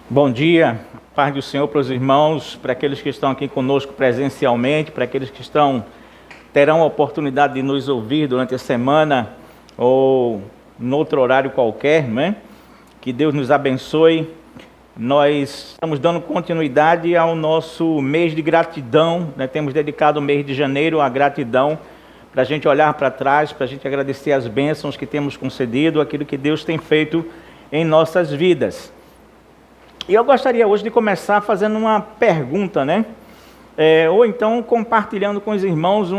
Bom dia, paz do Senhor para os irmãos, para aqueles que estão aqui conosco presencialmente, para aqueles que terão a oportunidade de nos ouvir durante a semana ou em outro horário qualquer, né? Que Deus nos abençoe. Nós estamos dando continuidade ao nosso mês de gratidão, né? Temos dedicado o mês de janeiro à gratidão, para a gente olhar para trás, para a gente agradecer as bênçãos que temos concedido, aquilo que Deus tem feito em nossas vidas. E eu gostaria hoje de começar fazendo uma pergunta, né? Ou então compartilhando com os irmãos,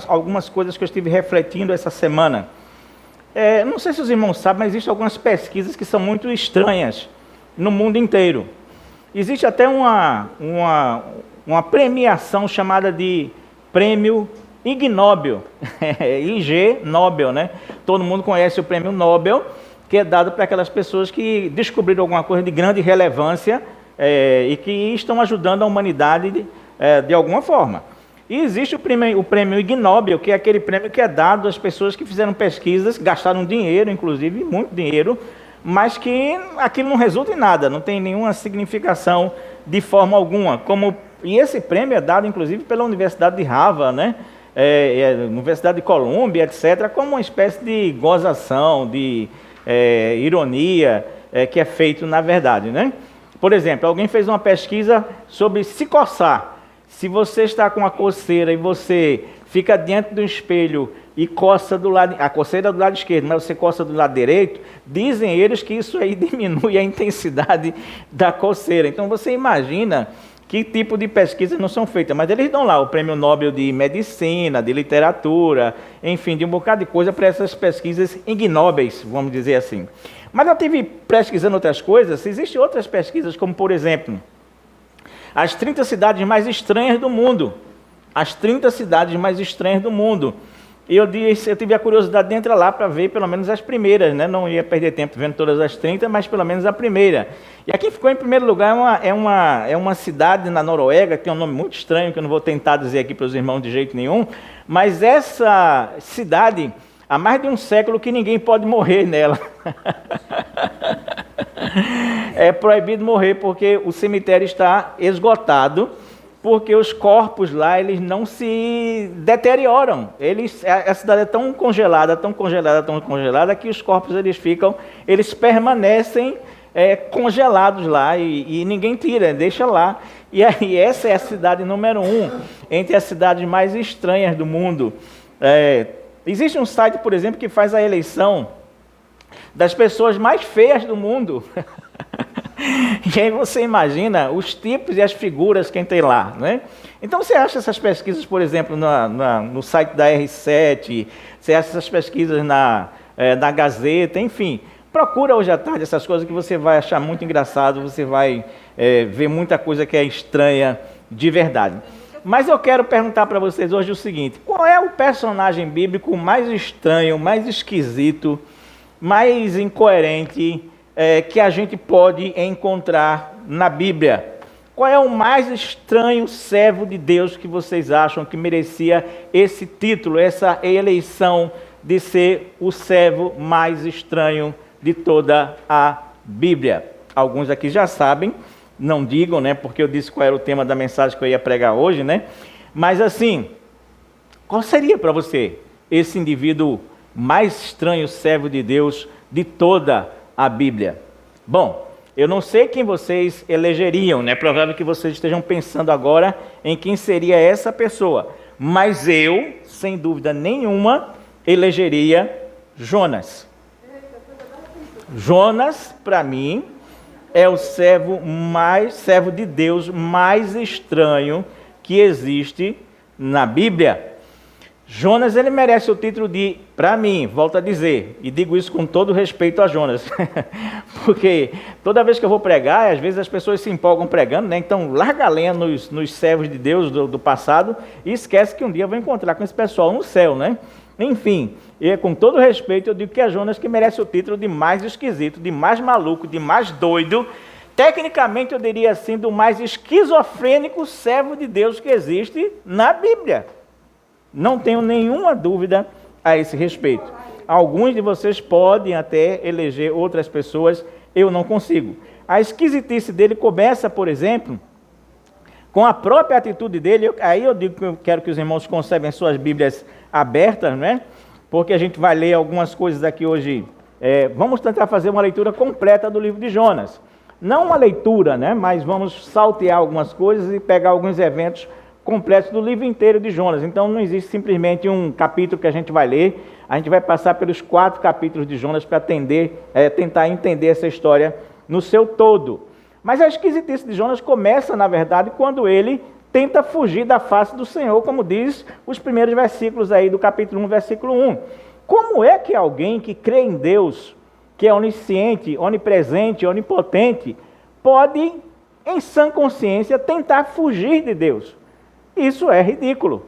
algumas coisas que eu estive refletindo essa semana. Não sei se os irmãos sabem, mas existem algumas pesquisas que são muito estranhas no mundo inteiro. Existe até uma premiação chamada de Prêmio Ig Nobel, IG Nobel, né? Todo mundo conhece o Prêmio Nobel, que é dado para aquelas pessoas que descobriram alguma coisa de grande relevância e que estão ajudando a humanidade de alguma forma. E existe o prêmio Ig Nobel, que é aquele prêmio que é dado às pessoas que fizeram pesquisas, gastaram dinheiro, inclusive, muito dinheiro, mas que aquilo não resulta em nada, não tem nenhuma significação de forma alguma. E esse prêmio é dado, inclusive, pela Universidade de Harvard, né? Universidade de Colômbia, etc., como uma espécie de gozação, de ironia que é feito na verdade, né? Por exemplo, alguém fez uma pesquisa sobre se coçar. Se você está com uma coceira e você fica diante do espelho e coça a coceira é do lado esquerdo, mas você coça do lado direito, dizem eles que isso aí diminui a intensidade da coceira. Então você imagina que tipo de pesquisas não são feitas, mas eles dão lá o Prêmio Nobel de Medicina, de Literatura, enfim, de um bocado de coisa para essas pesquisas ignóbeis, vamos dizer assim. Mas eu estive pesquisando outras coisas, existem outras pesquisas, como por exemplo, as 30 cidades mais estranhas do mundo. As 30 cidades mais estranhas do mundo. E eu tive a curiosidade de entrar lá para ver pelo menos as primeiras, né? Não ia perder tempo vendo todas as 30, mas pelo menos a primeira. E aqui ficou em primeiro lugar é uma cidade na Noruega, que tem um nome muito estranho, que eu não vou tentar dizer aqui para os irmãos de jeito nenhum, mas essa cidade, há mais de um século que ninguém pode morrer nela. É proibido morrer porque o cemitério está esgotado, porque os corpos lá, eles não se deterioram. A cidade é tão congelada, que os corpos eles permanecem congelados lá e ninguém tira, deixa lá. E aí essa é a cidade número 1, entre as cidades mais estranhas do mundo. Existe um site, por exemplo, que faz a eleição das pessoas mais feias do mundo. E aí você imagina os tipos e as figuras que tem lá, né? Então você acha essas pesquisas, por exemplo, no site da R7, você acha essas pesquisas na Gazeta, enfim. Procura hoje à tarde essas coisas que você vai achar muito engraçado, você vai ver muita coisa que é estranha de verdade. Mas eu quero perguntar para vocês hoje o seguinte: qual é o personagem bíblico mais estranho, mais esquisito, mais incoerente que a gente pode encontrar na Bíblia? Qual é o mais estranho servo de Deus que vocês acham que merecia esse título, essa eleição de ser o servo mais estranho de toda a Bíblia? Alguns aqui já sabem, não digam, né? Porque eu disse qual era o tema da mensagem que eu ia pregar hoje, né? Mas assim, qual seria para você esse indivíduo mais estranho servo de Deus de toda a Bíblia? Bom, eu não sei quem vocês elegeriam, né? Provável que vocês estejam pensando agora em quem seria essa pessoa. Mas eu, sem dúvida nenhuma, elegeria Jonas. Jonas, para mim, é o servo de Deus mais estranho que existe na Bíblia. Jonas, ele merece o título de, para mim, volto a dizer, e digo isso com todo respeito a Jonas, porque toda vez que eu vou pregar, às vezes as pessoas se empolgam pregando, né? Então larga a lenha nos servos de Deus do passado e esquece que um dia eu vou encontrar com esse pessoal no céu, né? Enfim, e com todo respeito eu digo que é Jonas que merece o título de mais esquisito, de mais maluco, de mais doido, tecnicamente eu diria assim, do mais esquizofrênico servo de Deus que existe na Bíblia. Não tenho nenhuma dúvida a esse respeito. Alguns de vocês podem até eleger outras pessoas, eu não consigo. A esquisitice dele começa, por exemplo, com a própria atitude dele. Aí eu digo que eu quero que os irmãos conservem suas Bíblias abertas, né? Porque a gente vai ler algumas coisas aqui hoje. Vamos tentar fazer uma leitura completa do livro de Jonas. Não uma leitura, né? Mas vamos saltear algumas coisas e pegar alguns eventos completos do livro inteiro de Jonas. Então não existe simplesmente um capítulo que a gente vai ler. A gente vai passar pelos 4 capítulos de Jonas para tentar entender essa história no seu todo. Mas a esquisitice de Jonas começa, na verdade, quando ele tenta fugir da face do Senhor, como diz os primeiros versículos aí do capítulo 1, versículo 1. Como é que alguém que crê em Deus, que é onisciente, onipresente, onipotente, pode, em sã consciência, tentar fugir de Deus? Isso é ridículo.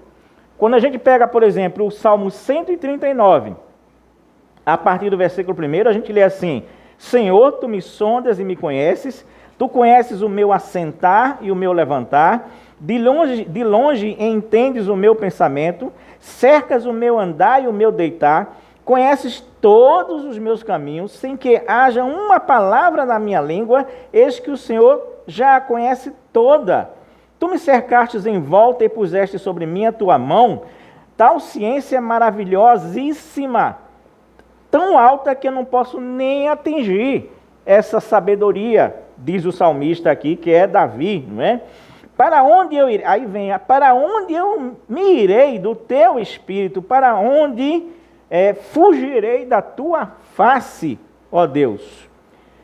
Quando a gente pega, por exemplo, o Salmo 139, a partir do versículo 1, a gente lê assim: Senhor, tu me sondas e me conheces, tu conheces o meu assentar e o meu levantar, de longe entendes o meu pensamento, cercas o meu andar e o meu deitar, conheces todos os meus caminhos, sem que haja uma palavra na minha língua, eis que o Senhor já a conhece toda. Tu me cercastes em volta e puseste sobre mim a tua mão, tal ciência maravilhosíssima, tão alta que eu não posso nem atingir essa sabedoria, diz o salmista aqui, que é Davi, não é? Para onde eu irei? Aí vem, para onde eu me irei do teu espírito? Para onde fugirei da tua face, ó Deus?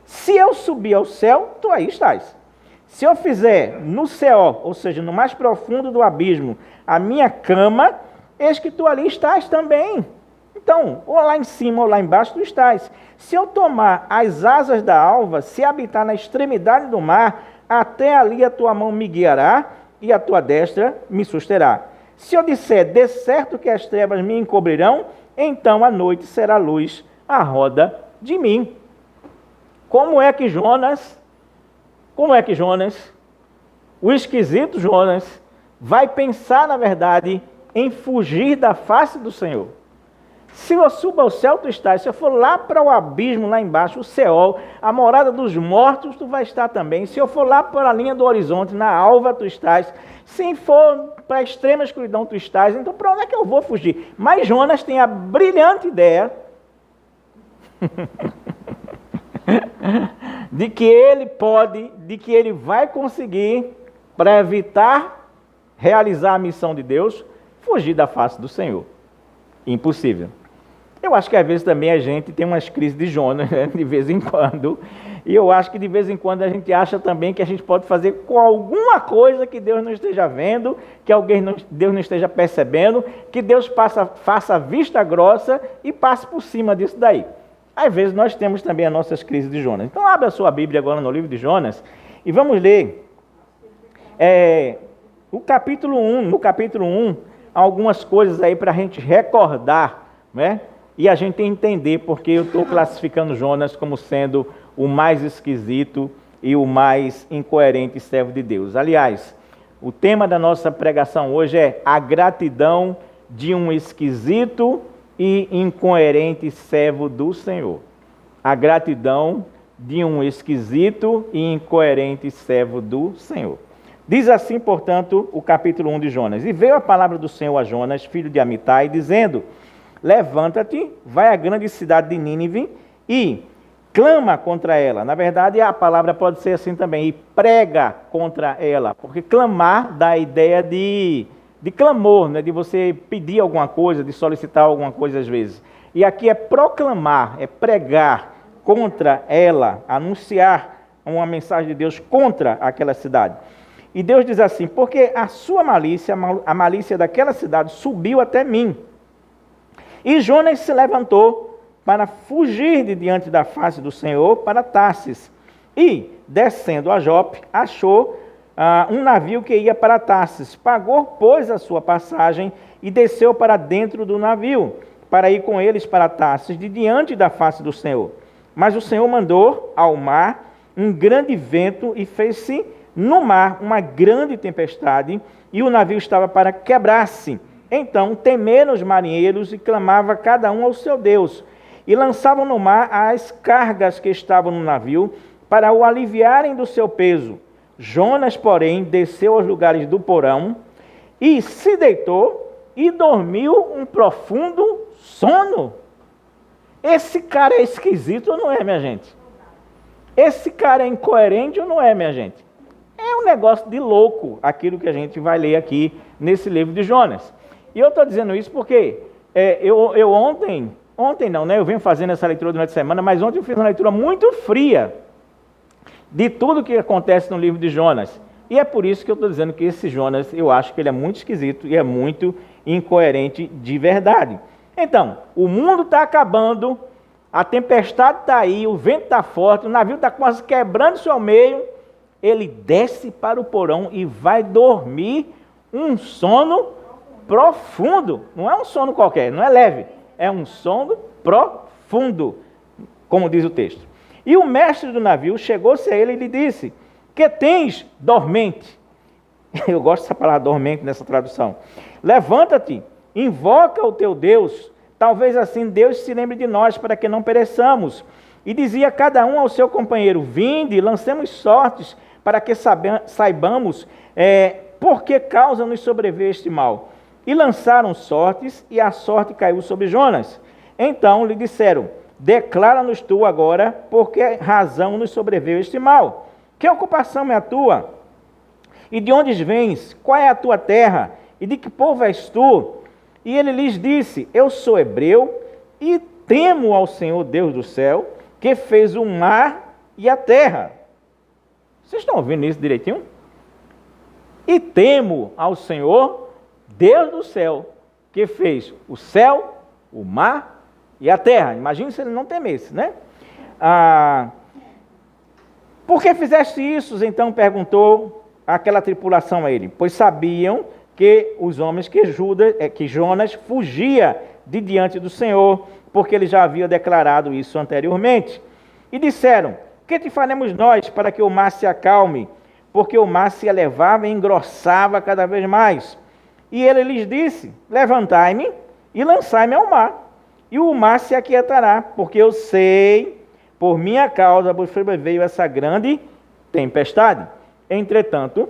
Se eu subir ao céu, tu aí estás. Se eu fizer no céu, ou seja, no mais profundo do abismo, a minha cama, eis que tu ali estás também. Então, ou lá em cima ou lá embaixo tu estás. Se eu tomar as asas da alva, se habitar na extremidade do mar, até ali a tua mão me guiará e a tua destra me susterá. Se eu disser, de certo que as trevas me encobrirão, então a noite será luz à roda de mim. Como é que Jonas, o esquisito Jonas, vai pensar, na verdade, em fugir da face do Senhor? Se eu subo ao céu, tu estás. Se eu for lá para o abismo, lá embaixo, o Seol, a morada dos mortos, tu vai estar também. Se eu for lá para a linha do horizonte, na alva, tu estás. Se for para a extrema escuridão, tu estás. Então, para onde é que eu vou fugir? Mas Jonas tem a brilhante ideia de que ele vai conseguir, para evitar realizar a missão de Deus, fugir da face do Senhor. Impossível. Eu acho que às vezes também a gente tem umas crises de Jonas, né, de vez em quando, e eu acho que de vez em quando a gente acha também que a gente pode fazer com alguma coisa que Deus não esteja vendo, que Deus não esteja percebendo, que Deus faça vista grossa e passe por cima disso daí. Às vezes nós temos também as nossas crises de Jonas. Então abra a sua Bíblia agora no livro de Jonas e vamos ler no capítulo 1, algumas coisas aí para a gente recordar, né? E a gente entender porque eu estou classificando Jonas como sendo o mais esquisito e o mais incoerente servo de Deus. Aliás, o tema da nossa pregação hoje é a gratidão de um esquisito e incoerente servo do Senhor. A gratidão de um esquisito e incoerente servo do Senhor. Diz assim, portanto, o capítulo 1 de Jonas: E veio a palavra do Senhor a Jonas, filho de Amitai, dizendo: Levanta-te, vai à grande cidade de Nínive e clama contra ela. Na verdade, a palavra pode ser assim também, e prega contra ela, porque clamar dá a ideia de clamor, né? De você pedir alguma coisa, de solicitar alguma coisa às vezes. E aqui é proclamar, é pregar contra ela, anunciar uma mensagem de Deus contra aquela cidade. E Deus diz assim: porque a sua malícia, a malícia daquela cidade subiu até mim. E Jonas se levantou para fugir de diante da face do Senhor para Tarsis. E, descendo a Jope, achou um navio que ia para Tarsis. Pagou, pois, a sua passagem e desceu para dentro do navio, para ir com eles para Tarsis, de diante da face do Senhor. Mas o Senhor mandou ao mar um grande vento e fez-se no mar uma grande tempestade, e o navio estava para quebrar-se. Então temeram os marinheiros e clamava cada um ao seu Deus, e lançavam no mar as cargas que estavam no navio, para o aliviarem do seu peso. Jonas, porém, desceu aos lugares do porão e se deitou e dormiu um profundo sono. Esse cara é esquisito ou não é, minha gente? Esse cara é incoerente ou não é, minha gente? É um negócio de louco aquilo que a gente vai ler aqui nesse livro de Jonas. E eu estou dizendo isso porque eu ontem não, né? Eu venho fazendo essa leitura durante a semana, mas ontem eu fiz uma leitura muito fria de tudo que acontece no livro de Jonas. E é por isso que eu estou dizendo que esse Jonas, eu acho que ele é muito esquisito e é muito incoerente de verdade. Então, o mundo está acabando, a tempestade está aí, o vento está forte, o navio está quase quebrando-se ao meio. Ele desce para o porão e vai dormir um sono profundo. Não é um sono qualquer, não é leve, é um sono profundo, como diz o texto. E o mestre do navio chegou-se a ele e lhe disse: que tens, dormente? Eu gosto dessa palavra dormente nessa tradução. Levanta-te, invoca o teu Deus, talvez assim Deus se lembre de nós, para que não pereçamos. E dizia cada um ao seu companheiro: vinde, lancemos sortes, para que saibamos por que causa nos sobreveio este mal. E lançaram sortes, e a sorte caiu sobre Jonas. Então lhe disseram: declara-nos tu agora por que razão nos sobreveio este mal. Que ocupação é a tua? E de onde vens? Qual é a tua terra? E de que povo és tu? E ele lhes disse: eu sou hebreu e temo ao Senhor Deus do céu, que fez o mar e a terra. Vocês estão ouvindo isso direitinho? E temo ao Senhor Deus do céu, que fez o céu, o mar e a terra. Imagina se ele não temesse, né? Por que fizeste isso? Então perguntou aquela tripulação a ele. Pois sabiam que os homens que Jonas fugia de diante do Senhor, porque ele já havia declarado isso anteriormente. E disseram: que te faremos nós para que o mar se acalme? Porque o mar se elevava e engrossava cada vez mais. E ele lhes disse: levantai-me e lançai-me ao mar, e o mar se aquietará, porque eu sei, por minha causa, vos sobreveio essa grande tempestade. Entretanto,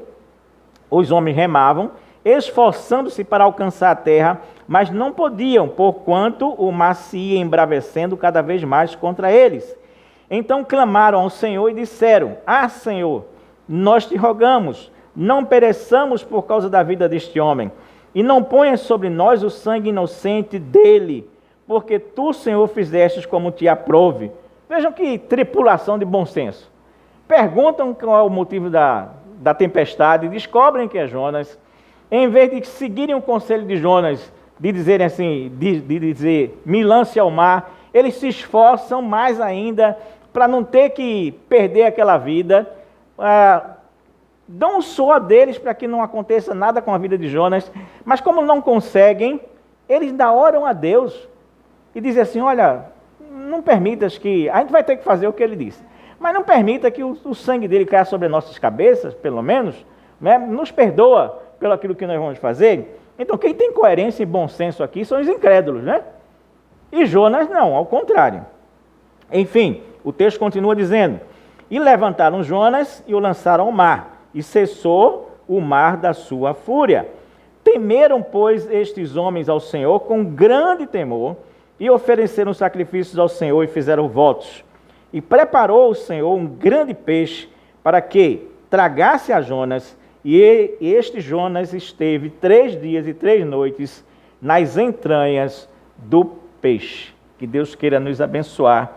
os homens remavam, esforçando-se para alcançar a terra, mas não podiam, porquanto o mar se ia embravecendo cada vez mais contra eles. Então clamaram ao Senhor e disseram: Senhor, nós te rogamos, não pereçamos por causa da vida deste homem, e não ponhas sobre nós o sangue inocente dele, porque tu, Senhor, fizestes como te aprouve. Vejam que tripulação de bom senso. Perguntam qual é o motivo da tempestade, descobrem que é Jonas. Em vez de seguirem o conselho de Jonas, de dizerem assim, de dizer, me lance ao mar, eles se esforçam mais ainda para não ter que perder aquela vida. Dão um suor deles para que não aconteça nada com a vida de Jonas, mas como não conseguem, eles ainda oram a Deus e dizem assim: olha, não permitas que... A gente vai ter que fazer o que ele disse, mas não permita que o sangue dele caia sobre nossas cabeças, pelo menos, né? Nos perdoa pelo aquilo que nós vamos fazer. Então quem tem coerência e bom senso aqui são os incrédulos, né? E Jonas não, ao contrário. Enfim, o texto continua dizendo: e levantaram Jonas e o lançaram ao mar, e cessou o mar da sua fúria. Temeram, pois, estes homens ao Senhor com grande temor, e ofereceram sacrifícios ao Senhor e fizeram votos. E preparou o Senhor um grande peixe para que tragasse a Jonas, e este Jonas esteve 3 dias e 3 noites nas entranhas do peixe. Que Deus queira nos abençoar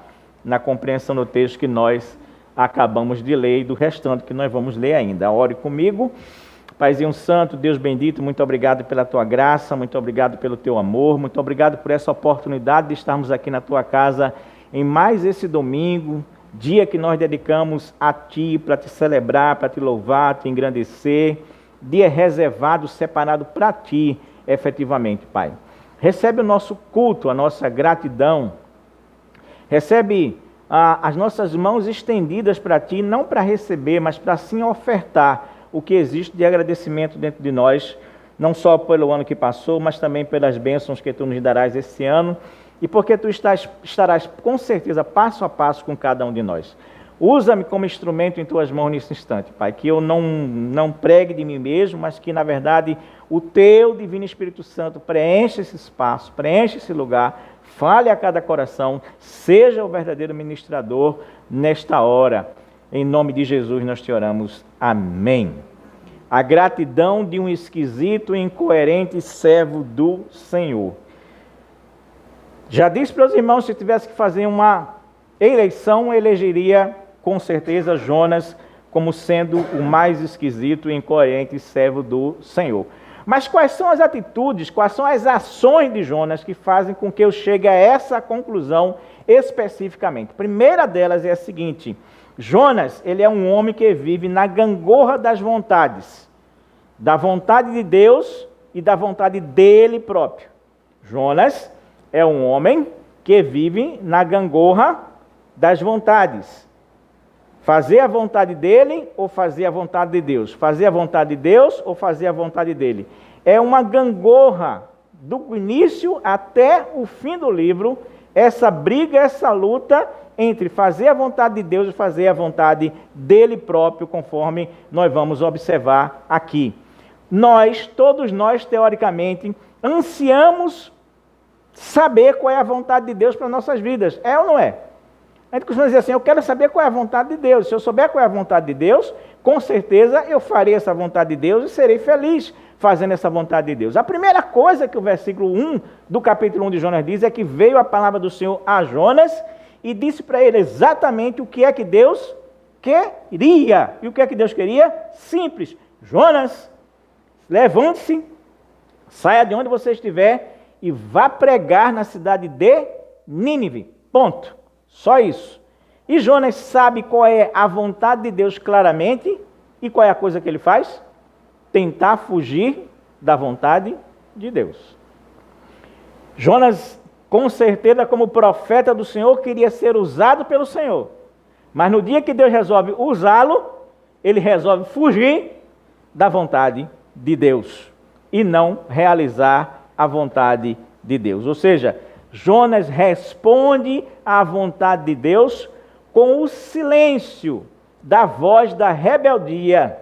na compreensão do texto que nós acabamos de ler e do restante que nós vamos ler ainda. Ore comigo. Paizinho Santo, Deus bendito, muito obrigado pela Tua graça, muito obrigado pelo Teu amor, muito obrigado por essa oportunidade de estarmos aqui na Tua casa em mais esse domingo, dia que nós dedicamos a Ti para Te celebrar, para Te louvar, Te engrandecer, dia reservado, separado para Ti, efetivamente, Pai. Recebe o nosso culto, a nossa gratidão, recebe as nossas mãos estendidas para Ti, não para receber, mas para sim ofertar o que existe de agradecimento dentro de nós, não só pelo ano que passou, mas também pelas bênçãos que Tu nos darás esse ano, e porque Tu estarás com certeza passo a passo com cada um de nós. Usa-me como instrumento em tuas mãos nesse instante, Pai, que eu não pregue de mim mesmo, mas que, na verdade, o teu divino Espírito Santo preencha esse espaço, preencha esse lugar, fale a cada coração, seja o verdadeiro ministrador nesta hora. Em nome de Jesus nós te oramos. Amém. A gratidão de um esquisito e incoerente servo do Senhor. Já disse para os irmãos, se tivesse que fazer uma eleição, elegeria com certeza Jonas como sendo o mais esquisito e incoerente servo do Senhor. Mas quais são as atitudes, quais são as ações de Jonas que fazem com que eu chegue a essa conclusão especificamente? A primeira delas é a seguinte: Jonas, ele é um homem que vive na gangorra das vontades, da vontade de Deus e da vontade dele próprio. Jonas é um homem que vive na gangorra das vontades. Fazer a vontade dele ou fazer a vontade de Deus? Fazer a vontade de Deus ou fazer a vontade dele? É uma gangorra do início até o fim do livro, essa briga, essa luta entre fazer a vontade de Deus e fazer a vontade dele próprio, conforme nós vamos observar aqui. Todos nós, teoricamente, ansiamos saber qual é a vontade de Deus para nossas vidas. É ou não é? A gente costuma dizer assim, eu quero saber qual é a vontade de Deus. Se eu souber qual é a vontade de Deus, com certeza eu farei essa vontade de Deus e serei feliz fazendo essa vontade de Deus. A primeira coisa que o versículo 1 do capítulo 1 de Jonas diz é que veio a palavra do Senhor a Jonas e disse para ele exatamente o que é que Deus queria. E o que é que Deus queria? Simples. Jonas, levante-se, saia de onde você estiver e vá pregar na cidade de Nínive. Ponto. Só isso. E Jonas sabe qual é a vontade de Deus claramente, e qual é a coisa que ele faz? Tentar fugir da vontade de Deus. Jonas, com certeza, como profeta do Senhor, queria ser usado pelo Senhor. Mas no dia que Deus resolve usá-lo, ele resolve fugir da vontade de Deus e não realizar a vontade de Deus. Ou seja, Jonas responde à vontade de Deus com o silêncio da voz da rebeldia.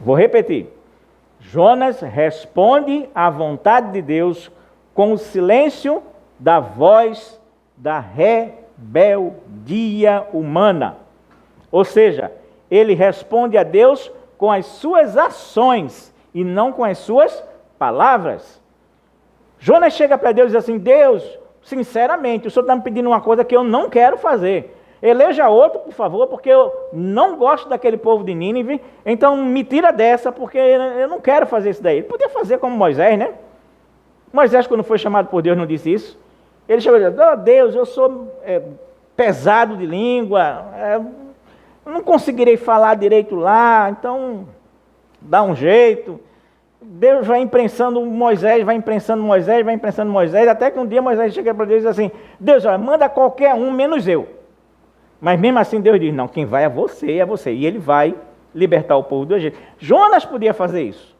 Vou repetir. Jonas responde à vontade de Deus com o silêncio da voz da rebeldia humana. Ou seja, ele responde a Deus com as suas ações e não com as suas palavras. Jonas chega para Deus e diz assim, Deus, sinceramente, o Senhor está me pedindo uma coisa que eu não quero fazer. Eleja outro, por favor, porque eu não gosto daquele povo de Nínive, então me tira dessa, porque eu não quero fazer isso daí. Ele podia fazer como Moisés, né? Moisés, quando foi chamado por Deus, não disse isso. Ele chegou e disse, oh, Deus, eu sou pesado de língua, não conseguirei falar direito lá, então dá um jeito. Deus vai imprensando Moisés, até que um dia Moisés chega para Deus e diz assim, Deus, olha, manda qualquer um, menos eu. Mas mesmo assim Deus diz, não, quem vai é você. E ele vai libertar o povo do Egito. Jonas podia fazer isso.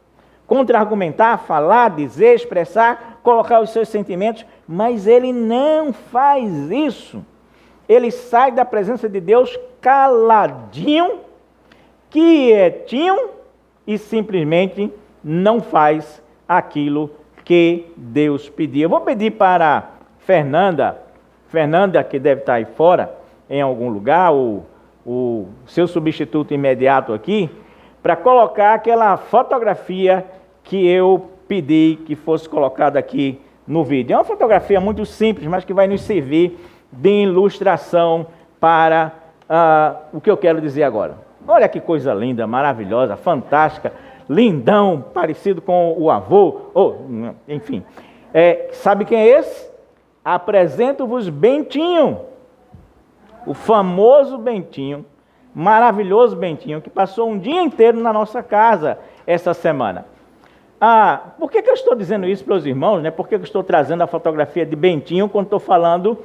Contra-argumentar, falar, dizer, expressar, colocar os seus sentimentos, mas ele não faz isso. Ele sai da presença de Deus caladinho, quietinho e simplesmente não faz aquilo que Deus pediu. Eu vou pedir para Fernanda, que deve estar aí fora, em algum lugar, o seu substituto imediato aqui, para colocar aquela fotografia que eu pedi que fosse colocada aqui no vídeo. É uma fotografia muito simples, mas que vai nos servir de ilustração para o que eu quero dizer agora. Olha que coisa linda, maravilhosa, fantástica, lindão, parecido com o avô, enfim. Sabe quem é esse? Apresento-vos Bentinho, o famoso Bentinho, maravilhoso Bentinho, que passou um dia inteiro na nossa casa essa semana. Por que eu estou dizendo isso para os irmãos, né? Por que eu estou trazendo a fotografia de Bentinho quando estou falando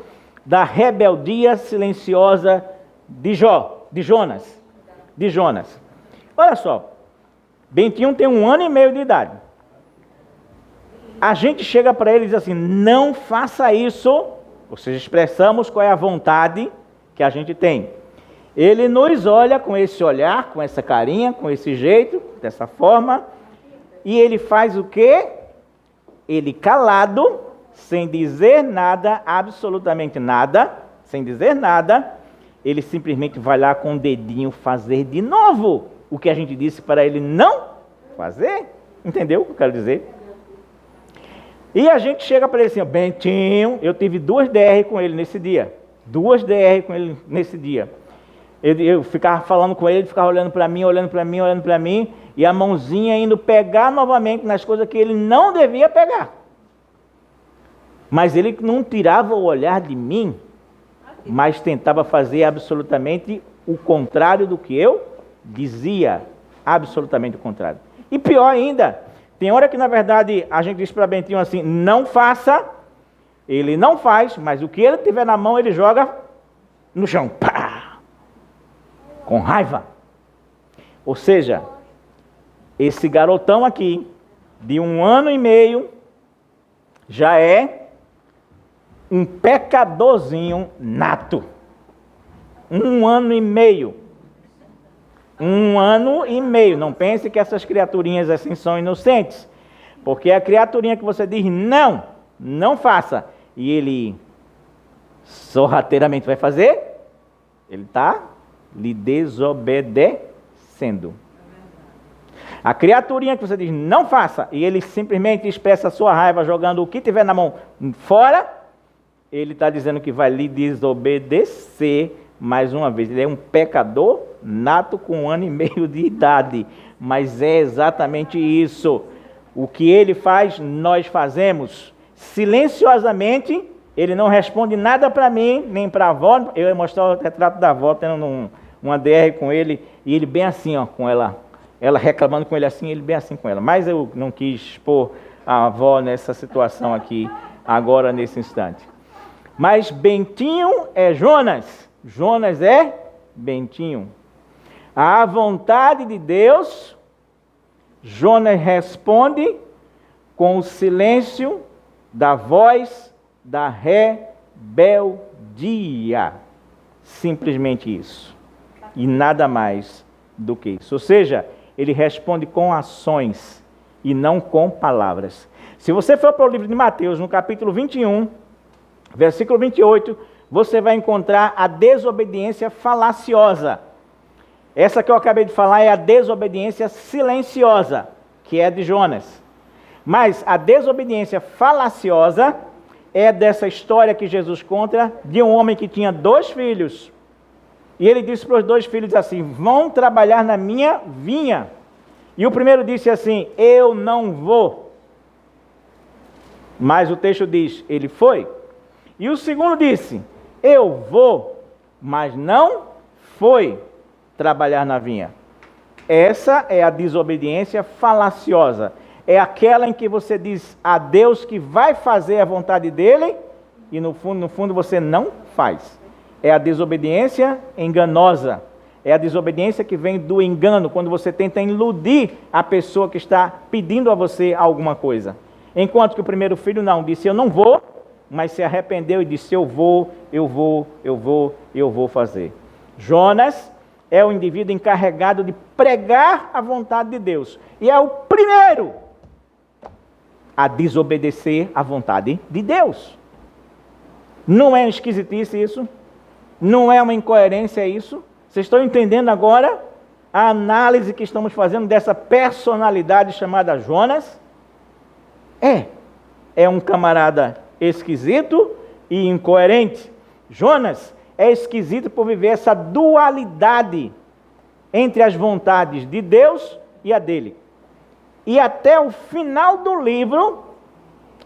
da rebeldia silenciosa de Jonas? Olha só, Bentinho tem 1 ano e meio de idade. A gente chega para ele e diz assim, não faça isso, ou seja, expressamos qual é a vontade que a gente tem. Ele nos olha com esse olhar, com essa carinha, com esse jeito, dessa forma, e ele faz o quê? Ele calado, sem dizer nada, absolutamente nada, sem dizer nada, ele simplesmente vai lá com o dedinho fazer de novo o que a gente disse para ele não fazer. Entendeu o que eu quero dizer? E a gente chega para ele assim, ó, Bentinho, eu tive 2 DR com ele nesse dia. 2 DR com ele nesse dia. Eu ficava falando com ele ficava olhando para mim, olhando para mim, olhando para mim, e a mãozinha indo pegar novamente nas coisas que ele não devia pegar. Mas ele não tirava o olhar de mim, mas tentava fazer absolutamente o contrário do que eu dizia. Absolutamente o contrário. E pior ainda, tem hora que na verdade a gente diz para Bentinho assim, não faça, ele não faz, mas o que ele tiver na mão ele joga no chão. Pá! Com raiva. Ou seja, esse garotão aqui, de 1 ano e meio, já é um pecadorzinho nato. 1 ano e meio. 1 ano e meio. Não pense que essas criaturinhas assim são inocentes. Porque a criaturinha que você diz, não, não faça, e ele sorrateiramente vai fazer, ele está lhe desobedecendo. A criaturinha que você diz, não faça, e ele simplesmente expressa a sua raiva jogando o que tiver na mão fora, ele está dizendo que vai lhe desobedecer mais uma vez. Ele é um pecador nato com 1 ano e meio de idade, mas é exatamente isso. O que ele faz, nós fazemos. Silenciosamente, ele não responde nada para mim, nem para a avó. Eu ia mostrar o retrato da avó, tendo uma DR com ele, e ele bem assim, ó, com ela reclamando com ele assim, ele bem assim com ela. Mas eu não quis expor a avó nessa situação aqui, agora, nesse instante. Mas Bentinho é Jonas, Jonas é Bentinho. À vontade de Deus, Jonas responde com o silêncio da voz da rebeldia. Simplesmente isso. E nada mais do que isso. Ou seja, ele responde com ações e não com palavras. Se você for para o livro de Mateus, no capítulo 21, versículo 28, você vai encontrar a desobediência falaciosa. Essa que eu acabei de falar é a desobediência silenciosa, que é de Jonas. Mas a desobediência falaciosa é dessa história que Jesus conta de um homem que tinha 2 filhos. E ele disse para os 2 filhos assim, vão trabalhar na minha vinha. E o primeiro disse assim, eu não vou. Mas o texto diz, ele foi. E o segundo disse, eu vou, mas não foi trabalhar na vinha. Essa é a desobediência falaciosa. É aquela em que você diz a Deus que vai fazer a vontade dele e no fundo você não faz. É a desobediência enganosa. É a desobediência que vem do engano, quando você tenta iludir a pessoa que está pedindo a você alguma coisa. Enquanto que o primeiro filho não, disse eu não vou, mas se arrependeu e disse eu vou fazer. Jonas é o indivíduo encarregado de pregar a vontade de Deus. E é o primeiro a desobedecer a vontade de Deus. Não é esquisitice isso? Não é uma incoerência isso? Vocês estão entendendo agora a análise que estamos fazendo dessa personalidade chamada Jonas? É um camarada esquisito e incoerente. Jonas é esquisito por viver essa dualidade entre as vontades de Deus e a dele. E até o final do livro,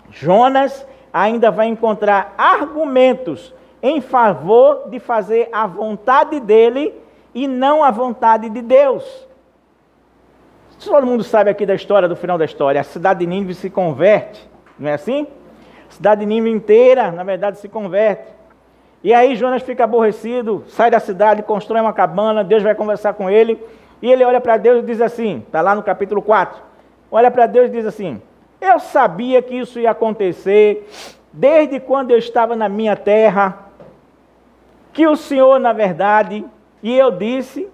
Jonas ainda vai encontrar argumentos em favor de fazer a vontade dele e não a vontade de Deus. Todo mundo sabe aqui da história, do final da história, a cidade de Nínive se converte, não é assim? A cidade de Nínive inteira, na verdade, se converte. E aí Jonas fica aborrecido, sai da cidade, constrói uma cabana, Deus vai conversar com ele, e ele olha para Deus e diz assim, está lá no capítulo 4, olha para Deus e diz assim, eu sabia que isso ia acontecer, desde quando eu estava na minha terra, que o Senhor, na verdade, e eu disse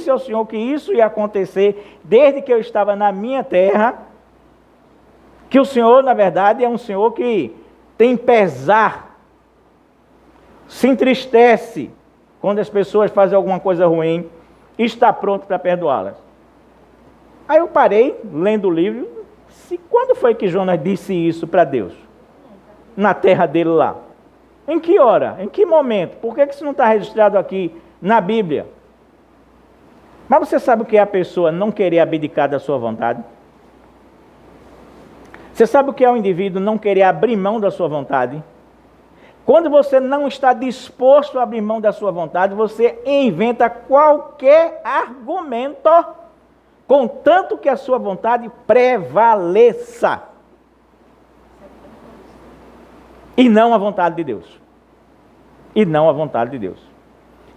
ao Senhor que isso ia acontecer desde que eu estava na minha terra, que o Senhor, na verdade, é um Senhor que tem pesar, se entristece quando as pessoas fazem alguma coisa ruim e está pronto para perdoá-las. Aí eu parei, lendo o livro, quando foi que Jonas disse isso para Deus? Na terra dele lá. Em que hora? Em que momento? Por que isso não está registrado aqui na Bíblia? Mas você sabe o que é a pessoa não querer abdicar da sua vontade? Você sabe o que é o indivíduo não querer abrir mão da sua vontade? Quando você não está disposto a abrir mão da sua vontade, você inventa qualquer argumento, contanto que a sua vontade prevaleça. E não a vontade de Deus. E não a vontade de Deus.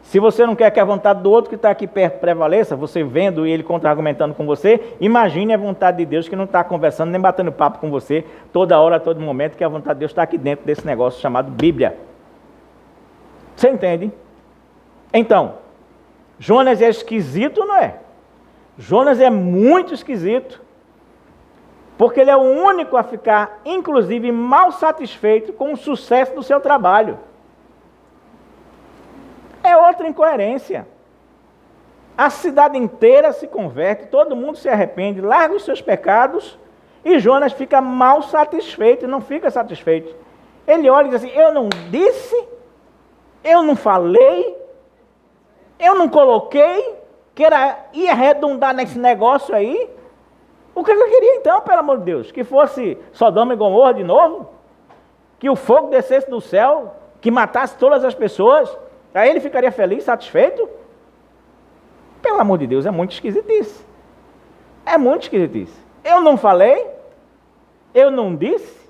Se você não quer que a vontade do outro que está aqui perto prevaleça, você vendo e ele contra-argumentando com você, imagine a vontade de Deus que não está conversando nem batendo papo com você toda hora, a todo momento, que a vontade de Deus está aqui dentro desse negócio chamado Bíblia. Você entende? Então, Jonas é esquisito, não é? Jonas é muito esquisito, porque ele é o único a ficar, inclusive, mal satisfeito com o sucesso do seu trabalho. É outra incoerência. A cidade inteira se converte, todo mundo se arrepende, larga os seus pecados, e Jonas fica mal satisfeito, não fica satisfeito. Ele olha e diz assim, eu não disse, eu não falei, eu não coloquei, que ia redundar nesse negócio aí. O que eu queria então, pelo amor de Deus? Que fosse Sodoma e Gomorra de novo? Que o fogo descesse do céu, que matasse todas as pessoas? Aí ele ficaria feliz, satisfeito? Pelo amor de Deus, é muito esquisitice. É muito esquisitice. Eu não falei, eu não disse.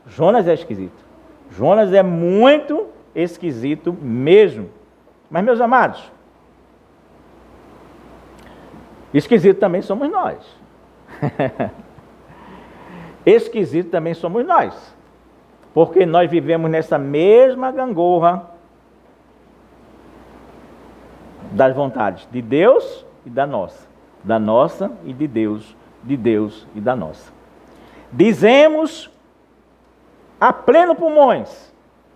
Jonas é esquisito. Jonas é muito esquisito mesmo. Mas, meus amados, esquisito também somos nós. Esquisito também somos nós. Porque nós vivemos nessa mesma gangorra das vontades de Deus e da nossa e de Deus e da nossa. Dizemos a pleno pulmões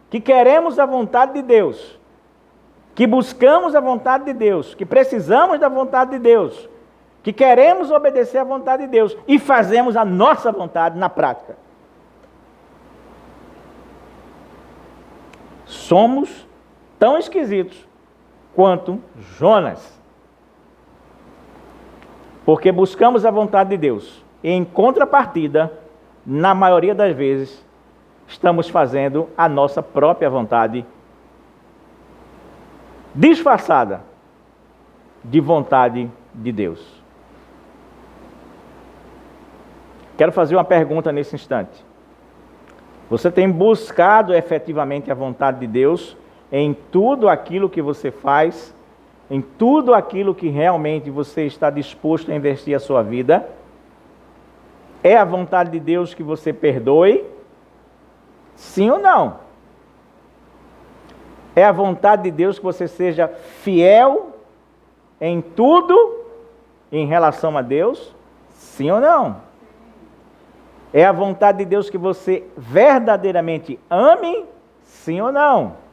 que queremos a vontade de Deus, que buscamos a vontade de Deus, que precisamos da vontade de Deus, que queremos obedecer à vontade de Deus e fazemos a nossa vontade na prática. Somos tão esquisitos quanto Jonas. Porque buscamos a vontade de Deus. E em contrapartida, na maioria das vezes, estamos fazendo a nossa própria vontade, disfarçada de vontade de Deus. Quero fazer uma pergunta nesse instante. Você tem buscado efetivamente a vontade de Deus em tudo aquilo que você faz, em tudo aquilo que realmente você está disposto a investir a sua vida? É a vontade de Deus que você perdoe? Sim ou não? É a vontade de Deus que você seja fiel em tudo em relação a Deus? Sim ou não? É a vontade de Deus que você verdadeiramente ame? Sim ou não?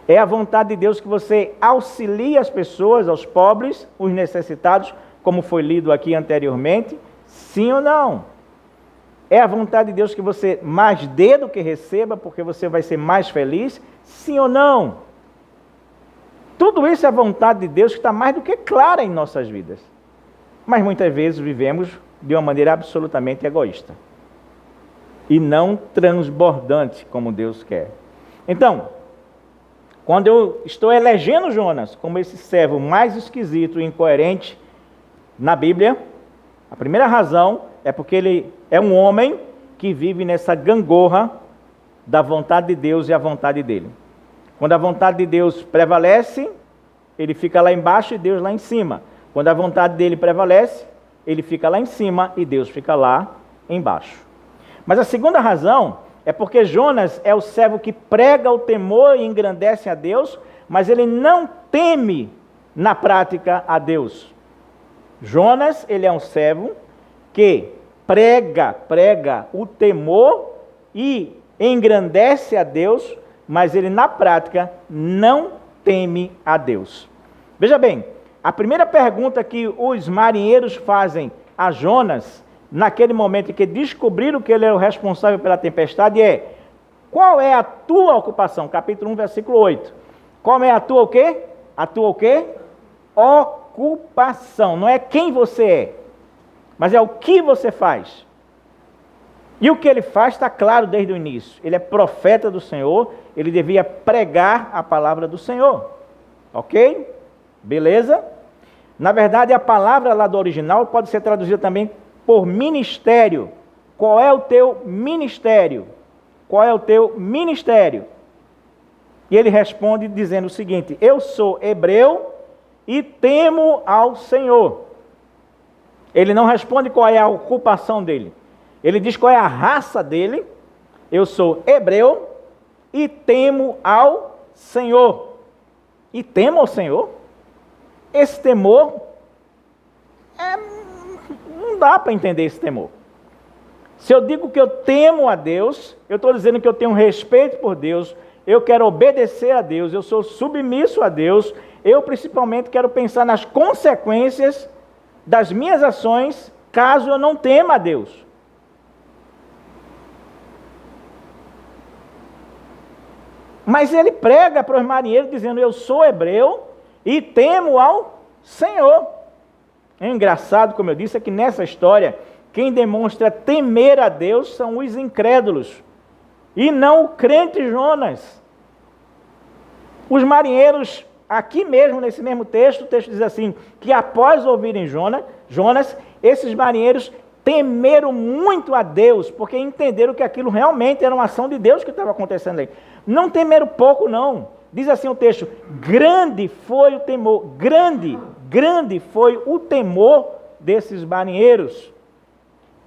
É a vontade de Deus que você auxilie as pessoas, aos pobres, os necessitados, como foi lido aqui anteriormente? Sim ou não? É a vontade de Deus que você mais dê do que receba, porque você vai ser mais feliz? Sim ou não? Tudo isso é a vontade de Deus que está mais do que clara em nossas vidas. Mas muitas vezes vivemos de uma maneira absolutamente egoísta. E não transbordante, como Deus quer. Então, quando eu estou elegendo Jonas como esse servo mais esquisito e incoerente na Bíblia, a primeira razão é porque ele é um homem que vive nessa gangorra da vontade de Deus e a vontade dele. Quando a vontade de Deus prevalece, ele fica lá embaixo e Deus lá em cima. Quando a vontade dele prevalece, ele fica lá em cima e Deus fica lá embaixo. Mas a segunda razão é porque Jonas é o servo que prega o temor e engrandece a Deus, mas ele não teme na prática a Deus. Jonas, ele é um servo que prega o temor e engrandece a Deus, mas ele na prática não teme a Deus. Veja bem, a primeira pergunta que os marinheiros fazem a Jonas, naquele momento em que descobriram que ele era o responsável pela tempestade, é: qual é a tua ocupação? Capítulo 1, versículo 8. Qual é a tua o quê? A tua o quê? Ocupação. Não é quem você é, mas é o que você faz. E o que ele faz está claro desde o início. Ele é profeta do Senhor, ele devia pregar a palavra do Senhor. Ok? Beleza? Na verdade, a palavra lá do original pode ser traduzida também por ministério. Qual é o teu ministério? Qual é o teu ministério? E ele responde dizendo o seguinte: eu sou hebreu e temo ao Senhor. Ele não responde qual é a ocupação dele. Ele diz qual é a raça dele. Eu sou hebreu e temo ao Senhor. E temo ao Senhor? Esse temor, não dá para entender esse temor. Se eu digo que eu temo a Deus, eu estou dizendo que eu tenho respeito por Deus, eu quero obedecer a Deus, eu sou submisso a Deus, eu principalmente quero pensar nas consequências das minhas ações, caso eu não tema a Deus. Mas ele prega para os marinheiros dizendo: eu sou hebreu e temo ao Senhor. É engraçado, como eu disse, é que nessa história, quem demonstra temer a Deus são os incrédulos, e não o crente Jonas. Os marinheiros, aqui mesmo, nesse mesmo texto, o texto diz assim, que após ouvirem Jonas, esses marinheiros temeram muito a Deus, porque entenderam que aquilo realmente era uma ação de Deus que estava acontecendo aí. Não temeram pouco, não. Diz assim o texto: grande foi o temor, grande foi o temor desses marinheiros.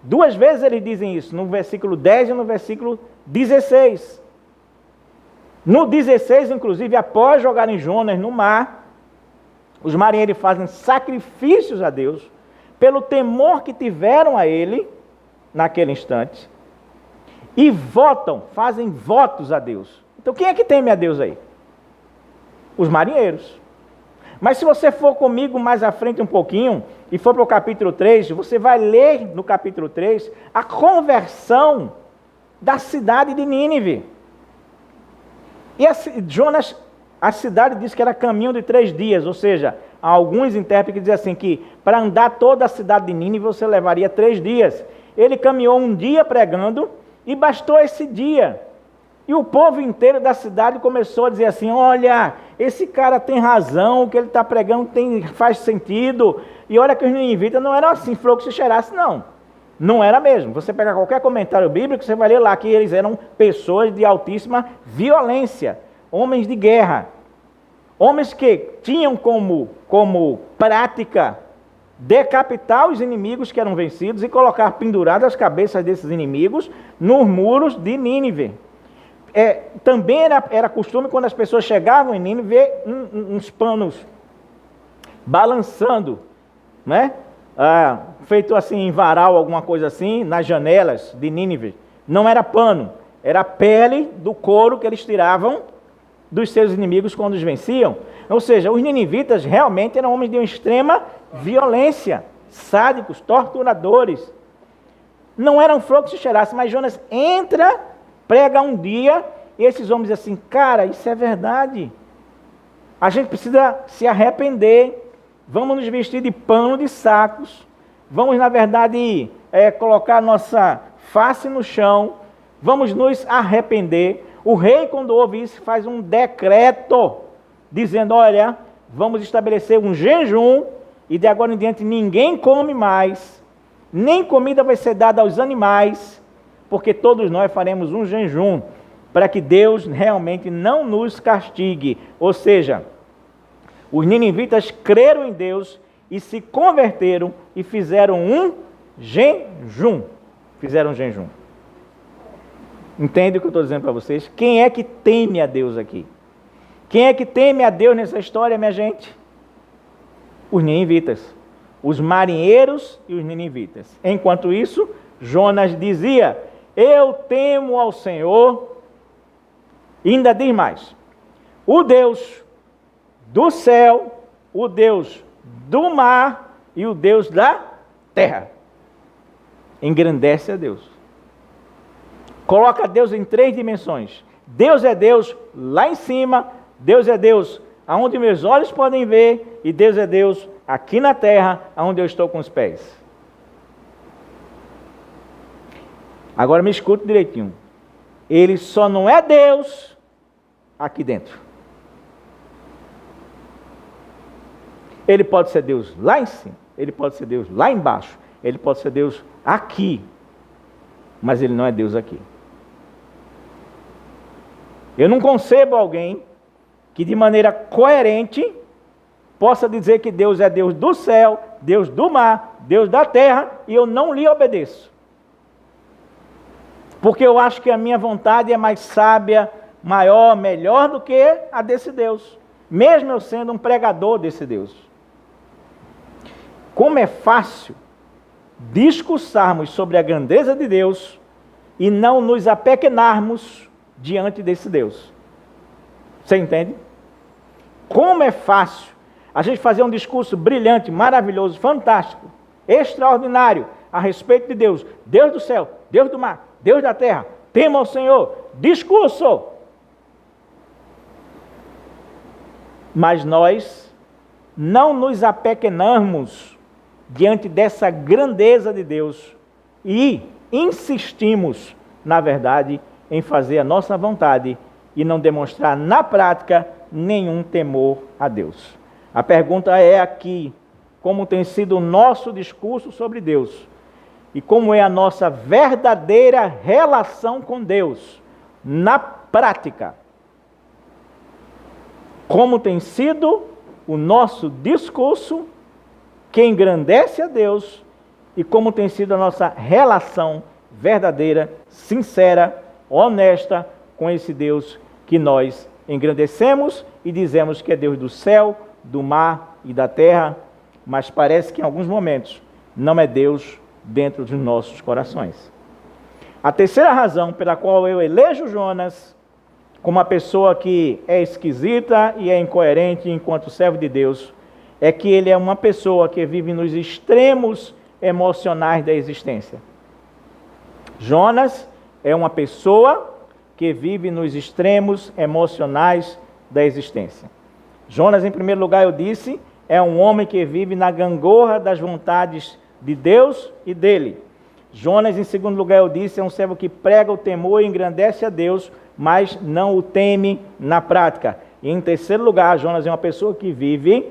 Duas vezes eles dizem isso, no versículo 10 e no versículo 16. No 16, inclusive, após jogarem Jonas no mar, os marinheiros fazem sacrifícios a Deus, pelo temor que tiveram a ele, naquele instante, e fazem votos a Deus. Então quem é que teme a Deus aí? Os marinheiros. Mas se você for comigo mais à frente um pouquinho, e for para o capítulo 3, você vai ler no capítulo 3 a conversão da cidade de Nínive. E Jonas, a cidade diz que era caminho de 3 dias, ou seja, alguns intérpretes dizem assim que para andar toda a cidade de Nínive você levaria 3 dias. Ele caminhou um dia pregando e bastou esse dia. E o povo inteiro da cidade começou a dizer assim: olha, esse cara tem razão, o que ele está pregando faz sentido. E olha que os ninivitas não eram assim, flor que se cheirasse, não. Não era mesmo. Você pega qualquer comentário bíblico, você vai ler lá que eles eram pessoas de altíssima violência, homens de guerra, homens que tinham como prática decapitar os inimigos que eram vencidos e colocar penduradas as cabeças desses inimigos nos muros de Nínive. Também era costume, quando as pessoas chegavam em Nínive, ver uns panos balançando, né? Feito assim em varal, alguma coisa assim, nas janelas de Nínive. Não era pano, era a pele do couro que eles tiravam dos seus inimigos quando os venciam. Ou seja, os ninivitas realmente eram homens de uma extrema violência, sádicos, torturadores. Não eram flor que se cheirasse, mas Jonas entra, prega um dia, e esses homens dizem assim: cara, isso é verdade, a gente precisa se arrepender, vamos nos vestir de pano de sacos, vamos na verdade colocar nossa face no chão, vamos nos arrepender. O rei, quando ouve isso, faz um decreto, dizendo: olha, vamos estabelecer um jejum, e de agora em diante ninguém come mais, nem comida vai ser dada aos animais, porque todos nós faremos um jejum, para que Deus realmente não nos castigue. Ou seja, os ninivitas creram em Deus e se converteram e fizeram um jejum. Entende o que eu estou dizendo para vocês? Quem é que teme a Deus aqui? Quem é que teme a Deus nessa história, minha gente? Os ninivitas. Os marinheiros e os ninivitas. Enquanto isso, Jonas dizia: eu temo ao Senhor. E ainda diz mais: o Deus do céu, o Deus do mar e o Deus da terra. Engrandece a Deus. Coloca Deus em 3 dimensões. Deus é Deus lá em cima, Deus é Deus aonde meus olhos podem ver, e Deus é Deus aqui na terra, aonde eu estou com os pés. Agora me escute direitinho. Ele só não é Deus aqui dentro. Ele pode ser Deus lá em cima, ele pode ser Deus lá embaixo, ele pode ser Deus aqui, mas ele não é Deus aqui. Eu não concebo alguém que de maneira coerente possa dizer que Deus é Deus do céu, Deus do mar, Deus da terra, e eu não lhe obedeço. Porque eu acho que a minha vontade é mais sábia, maior, melhor do que a desse Deus, mesmo eu sendo um pregador desse Deus. Como é fácil discursarmos sobre a grandeza de Deus e não nos apequenarmos diante desse Deus. Você entende? Como é fácil a gente fazer um discurso brilhante, maravilhoso, fantástico, extraordinário a respeito de Deus, Deus do céu, Deus do mar, Deus da terra, tema ao Senhor, discurso. Mas nós não nos apequenamos diante dessa grandeza de Deus e insistimos, na verdade, em fazer a nossa vontade e não demonstrar na prática nenhum temor a Deus. A pergunta é aqui, como tem sido o nosso discurso sobre Deus e como é a nossa verdadeira relação com Deus na prática. Como tem sido o nosso discurso que engrandece a Deus e como tem sido a nossa relação verdadeira, sincera, honesta com esse Deus que nós engrandecemos e dizemos que é Deus do céu, do mar e da terra, mas parece que em alguns momentos não é Deus dentro dos nossos corações. A terceira razão pela qual eu elejo Jonas como uma pessoa que é esquisita e é incoerente enquanto servo de Deus, é que ele é uma pessoa que vive nos extremos emocionais da existência. Jonas é uma pessoa que vive nos extremos emocionais da existência. Jonas, em primeiro lugar, eu disse, é um homem que vive na gangorra das vontades de Deus e dele. Jonas, em segundo lugar, eu disse, é um servo que prega o temor e engrandece a Deus, mas não o teme na prática. E em terceiro lugar, Jonas é uma pessoa que vive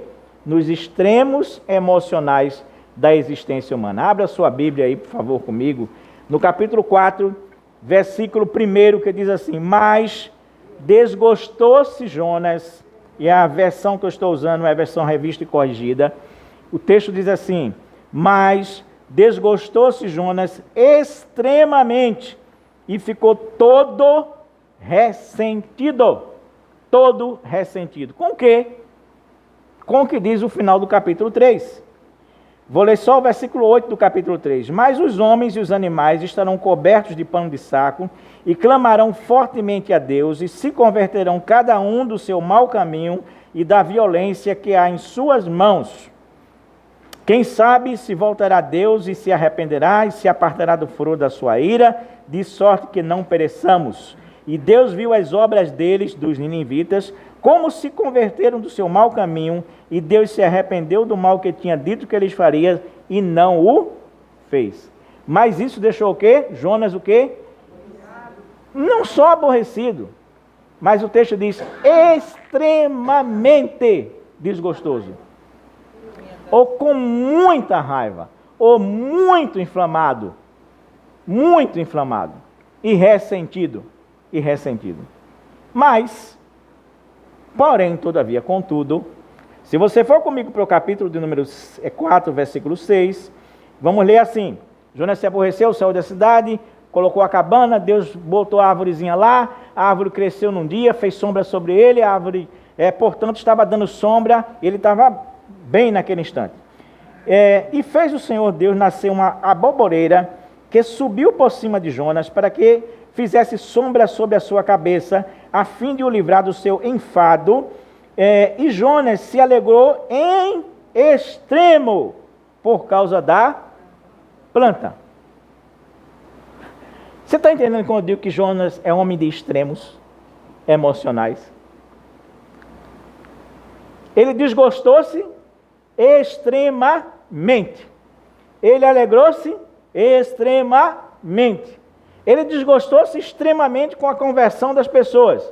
nos extremos emocionais da existência humana. Abra sua Bíblia aí, por favor, comigo, no capítulo 4, versículo 1, que diz assim: mas desgostou-se Jonas, e a versão que eu estou usando é a versão revista e corrigida. O texto diz assim: mas desgostou-se Jonas extremamente e ficou todo ressentido. Todo ressentido. Com o quê? Com o que diz o final do capítulo 3. Vou ler só o versículo 8 do capítulo 3. Mas os homens e os animais estarão cobertos de pano de saco e clamarão fortemente a Deus e se converterão cada um do seu mau caminho e da violência que há em suas mãos. Quem sabe se voltará a Deus e se arrependerá e se apartará do furor da sua ira, de sorte que não pereçamos. E Deus viu as obras deles, dos ninivitas, como se converteram do seu mau caminho, e Deus se arrependeu do mal que tinha dito que eles faria, e não o fez. Mas isso deixou o quê? Jonas o quê? Não só aborrecido, mas o texto diz, extremamente desgostoso. Ou com muita raiva, ou muito inflamado, e ressentido. Mas, porém, todavia, contudo, se você for comigo para o capítulo de número 4, versículo 6, vamos ler assim: Jonas se aborreceu, saiu da cidade, colocou a cabana, Deus botou a árvorezinha lá, a árvore cresceu num dia, fez sombra sobre ele, a árvore, portanto, estava dando sombra, ele estava bem naquele instante. E fez o Senhor Deus nascer uma aboboreira que subiu por cima de Jonas para que fizesse sombra sobre a sua cabeça, a fim de o livrar do seu enfado. E Jonas se alegrou em extremo por causa da planta. Você está entendendo quando eu digo que Jonas é homem de extremos emocionais? Ele desgostou-se extremamente. Ele alegrou-se extremamente. Ele desgostou-se extremamente com a conversão das pessoas.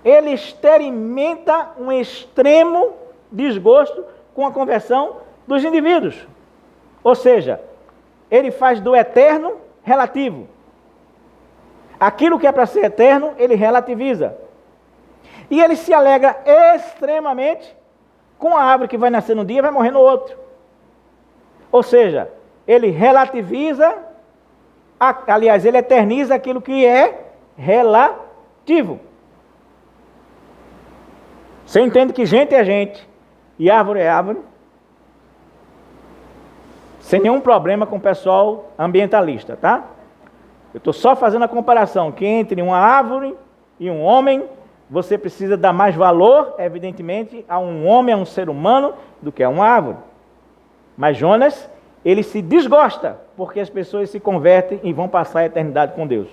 Ele experimenta um extremo desgosto com a conversão dos indivíduos. Ou seja, ele faz do eterno relativo. Aquilo que é para ser eterno, ele relativiza. E ele se alegra extremamente com a árvore que vai nascer num dia e vai morrer no outro. Ou seja, ele relativiza, aliás, ele eterniza aquilo que é relativo. Você entende que gente é gente e árvore é árvore? Sem nenhum problema com o pessoal ambientalista, tá? Eu estou só fazendo a comparação que entre uma árvore e um homem, você precisa dar mais valor, evidentemente, a um homem, a um ser humano, do que a uma árvore. Mas Jonas, ele se desgosta, porque as pessoas se convertem e vão passar a eternidade com Deus.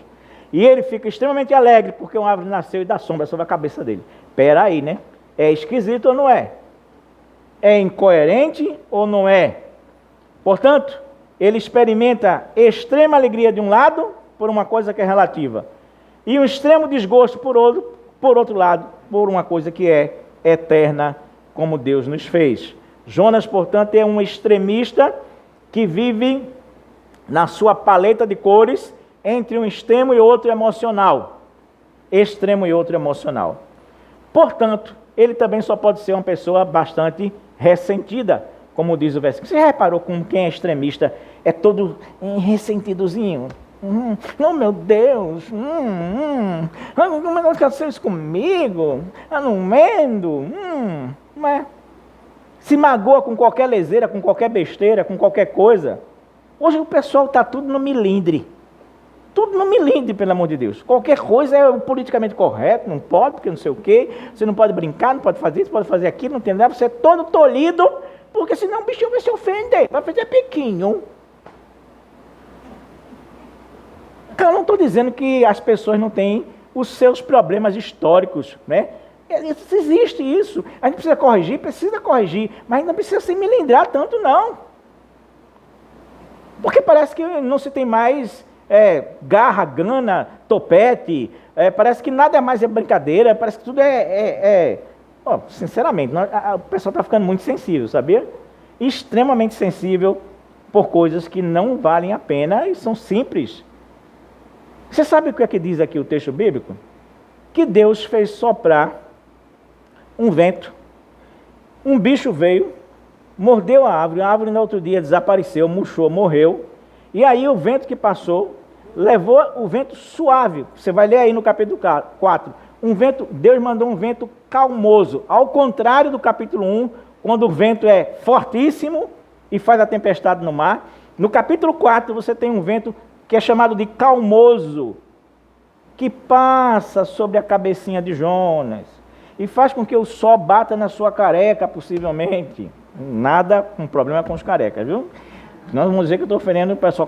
E ele fica extremamente alegre, porque uma árvore nasceu e dá sombra sobre a cabeça dele. Espera aí, né? É esquisito ou não é? É incoerente ou não é? Portanto, ele experimenta extrema alegria de um lado, por uma coisa que é relativa, e um extremo desgosto por outro lado, por uma coisa que é eterna, como Deus nos fez. Jonas, portanto, é um extremista que vive na sua paleta de cores entre um extremo e outro emocional. Extremo e outro emocional. Portanto, ele também só pode ser uma pessoa bastante ressentida, como diz o versículo. Você reparou como quem é extremista é todo ressentidozinho? Oh, meu Deus! Como é que aconteceu isso comigo? Eu não lembro. Se magoa com qualquer leseira, com qualquer besteira, com qualquer coisa. Hoje o pessoal está tudo no milindre. Tudo no milindre, pelo amor de Deus. Qualquer coisa é politicamente correto, não pode, porque não sei o quê. Você não pode brincar, não pode fazer isso, pode fazer aquilo, não tem nada. Você é todo tolhido, porque senão o bichinho vai se ofender, vai fazer pequeno. Eu não estou dizendo que as pessoas não têm os seus problemas históricos, né? Existe isso. A gente precisa corrigir, mas não precisa se milindrar tanto, não. Porque parece que não se tem mais garra, gana, topete, parece que nada mais é brincadeira, parece que tudo sinceramente, o pessoal está ficando muito sensível, sabia? Extremamente sensível por coisas que não valem a pena e são simples. Você sabe o que é que diz aqui o texto bíblico? Que Deus fez soprar um vento, um bicho veio, mordeu a árvore no outro dia desapareceu, murchou, morreu, e aí o vento que passou, levou o vento suave, você vai ler aí no capítulo 4, Deus mandou um vento calmoso, ao contrário do capítulo 1, quando o vento é fortíssimo e faz a tempestade no mar. No capítulo 4 você tem um vento que é chamado de calmoso, que passa sobre a cabecinha de Jonas, e faz com que o sol bata na sua careca, possivelmente. Nada com problema com os carecas, viu? Nós vamos dizer que eu estou oferecendo o pessoal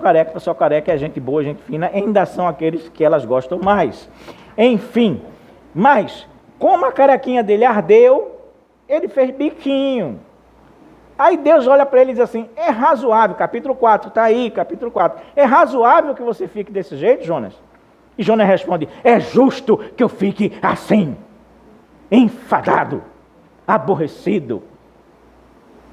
careca é gente boa, gente fina, ainda são aqueles que elas gostam mais. Enfim, mas, como a carequinha dele ardeu, ele fez biquinho. Aí Deus olha para ele e diz assim, é razoável, capítulo 4, está aí, capítulo 4, é razoável que você fique desse jeito, Jonas? E Jonas responde, é justo que eu fique assim, enfadado, aborrecido.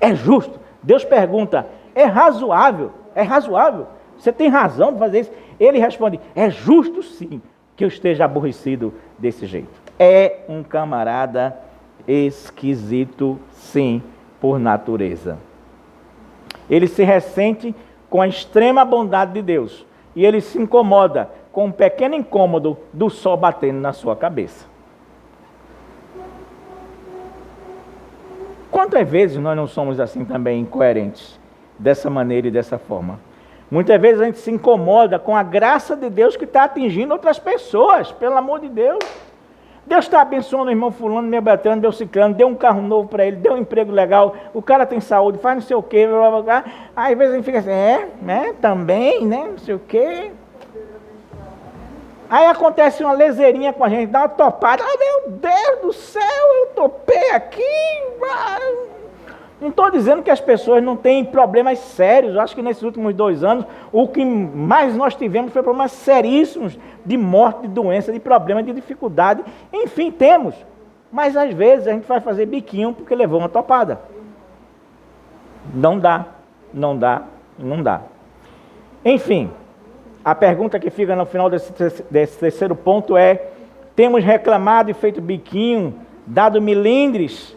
É justo. Deus pergunta, é razoável? É razoável? Você tem razão de fazer isso? Ele responde, é justo sim que eu esteja aborrecido desse jeito. É um camarada esquisito, sim, por natureza. Ele se ressente com a extrema bondade de Deus. e ele se incomoda com um pequeno incômodo do sol batendo na sua cabeça. Quantas vezes nós não somos assim também incoerentes, dessa maneira e dessa forma? Muitas vezes a gente se incomoda com a graça de Deus que está atingindo outras pessoas, pelo amor de Deus. Deus está abençoando o irmão fulano, meu Beltrano, deu ciclano, deu um carro novo para ele, deu um emprego legal, o cara tem saúde, faz não sei o quê, blá, blá, blá. Aí, às vezes a gente fica assim, também, não sei o quê. Aí acontece uma leseirinha com a gente, dá uma topada, meu Deus do céu, eu topei aqui. Não estou dizendo que as pessoas não têm problemas sérios. Eu acho que nesses últimos 2 anos, o que mais nós tivemos foi problemas seríssimos de morte, de doença, de problema, de dificuldade. Enfim, temos. Mas às vezes a gente vai fazer biquinho porque levou uma topada. Não dá, não dá, não dá. Enfim, a pergunta que fica no final desse terceiro ponto é: temos reclamado e feito biquinho, dado milindres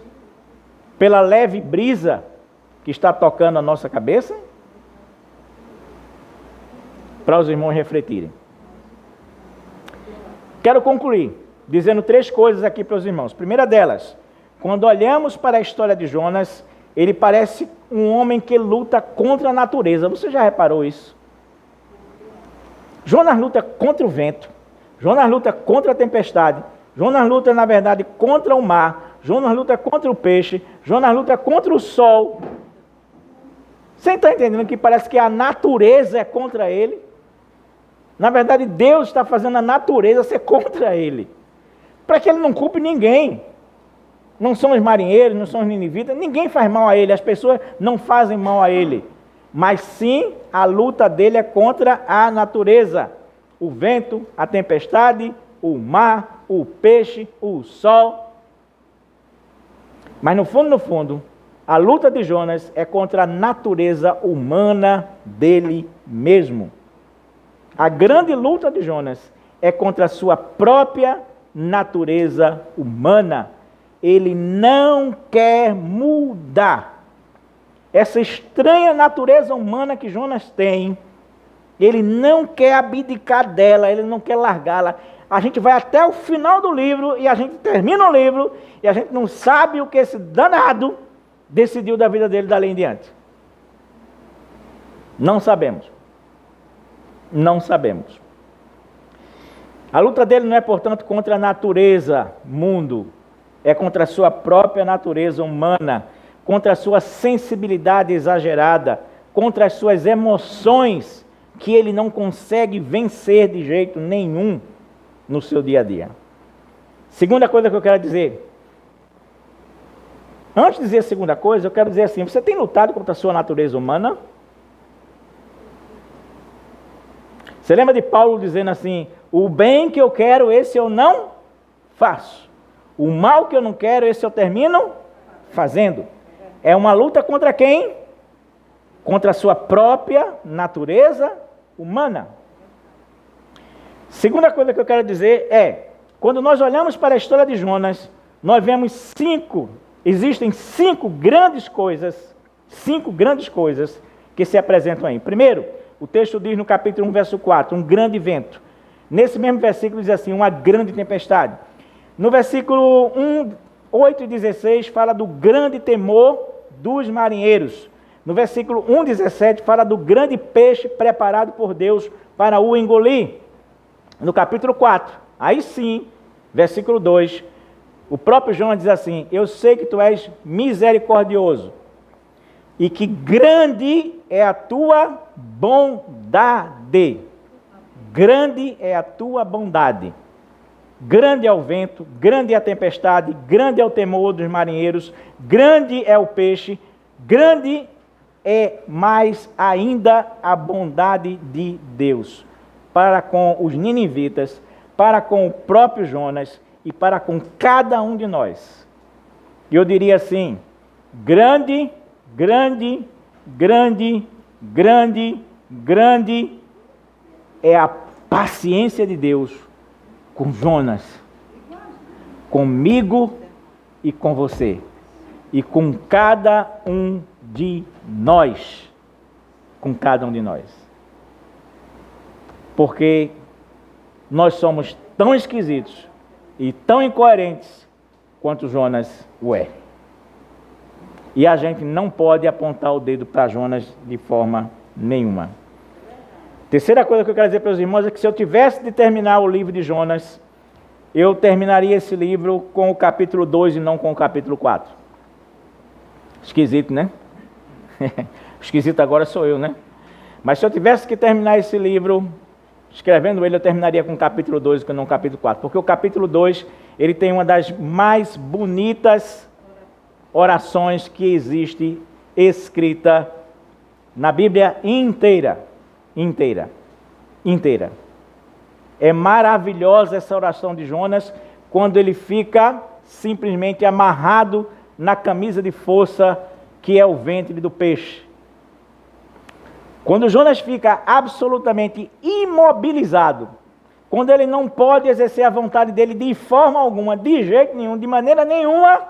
pela leve brisa que está tocando a nossa cabeça? Para os irmãos refletirem. Quero concluir dizendo 3 coisas aqui para os irmãos. Primeira delas, quando olhamos para a história de Jonas, ele parece um homem que luta contra a natureza. Você já reparou isso? Jonas luta contra o vento, Jonas luta contra a tempestade, Jonas luta, na verdade, contra o mar, Jonas luta contra o peixe, Jonas luta contra o sol. Você está entendendo que parece que a natureza é contra ele? Na verdade, Deus está fazendo a natureza ser contra ele, para que ele não culpe ninguém. Não são os marinheiros, não são os ninivitas, ninguém faz mal a ele, as pessoas não fazem mal a ele. Mas sim, a luta dele é contra a natureza. O vento, a tempestade, o mar, o peixe, o sol. Mas no fundo, a luta de Jonas é contra a natureza humana dele mesmo. A grande luta de Jonas é contra a sua própria natureza humana. Ele não quer mudar. Essa estranha natureza humana que Jonas tem, ele não quer abdicar dela, ele não quer largá-la. A gente vai até o final do livro e a gente termina o livro e a gente não sabe o que esse danado decidiu da vida dele dali em diante. Não sabemos. Não sabemos. A luta dele não é, portanto, contra a natureza, mundo. É contra a sua própria natureza humana, contra a sua sensibilidade exagerada, contra as suas emoções que ele não consegue vencer de jeito nenhum no seu dia a dia. Segunda coisa que eu quero dizer. Antes de dizer a segunda coisa, eu quero dizer assim: você tem lutado contra a sua natureza humana? Você lembra de Paulo dizendo assim: o bem que eu quero, esse eu não faço. O mal que eu não quero, esse eu termino fazendo. É uma luta contra quem? Contra a sua própria natureza humana. Segunda coisa que eu quero dizer é: quando nós olhamos para a história de Jonas, nós vemos existem 5 grandes coisas que se apresentam aí. Primeiro, o texto diz no capítulo 1, verso 4, um grande vento. Nesse mesmo versículo diz assim, uma grande tempestade. No versículo 1, 8 e 16 fala do grande temor dos marinheiros. No versículo 1, 17 fala do grande peixe preparado por Deus para o engolir. No capítulo 4, aí sim, versículo 2, o próprio Jonas diz assim: eu sei que tu és misericordioso e que grande é a tua bondade. Grande é a tua bondade. Grande é o vento, grande é a tempestade, grande é o temor dos marinheiros, grande é o peixe, grande é mais ainda a bondade de Deus para com os ninivitas, para com o próprio Jonas e para com cada um de nós. E eu diria assim: grande, grande, grande, grande, grande é a paciência de Deus com Jonas, comigo e com você, e com cada um de nós. Com cada um de nós. porque nós somos tão esquisitos e tão incoerentes quanto Jonas o é. E a gente não pode apontar o dedo para Jonas de forma nenhuma. Terceira coisa que eu quero dizer para os irmãos é que se eu tivesse de terminar o livro de Jonas, eu terminaria esse livro com o capítulo 2 e não com o capítulo 4. Esquisito, né? Esquisito agora sou eu, né? Mas se eu tivesse que terminar esse livro, escrevendo ele, eu terminaria com o capítulo 2 e não com o capítulo 4. Porque o capítulo 2, ele tem uma das mais bonitas orações que existe escrita na Bíblia inteira. Inteira. É maravilhosa essa oração de Jonas, quando ele fica simplesmente amarrado na camisa de força que é o ventre do peixe. Quando Jonas fica absolutamente imobilizado, quando ele não pode exercer a vontade dele de forma alguma, de jeito nenhum, de maneira nenhuma,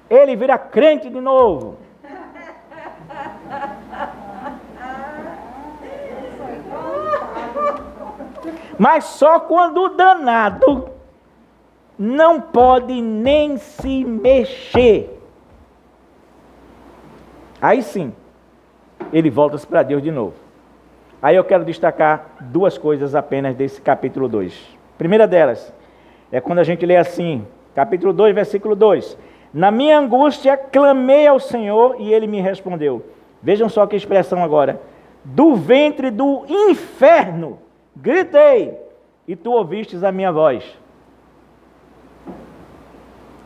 ele vira crente de novo. Mas só quando o danado não pode nem se mexer, aí sim, ele volta-se para Deus de novo. Aí eu quero destacar duas coisas apenas desse capítulo 2. A primeira delas é quando a gente lê assim, capítulo 2, versículo 2. Na minha angústia clamei ao Senhor e Ele me respondeu. Vejam só que expressão agora. Do ventre do inferno gritei e tu ouvistes a minha voz.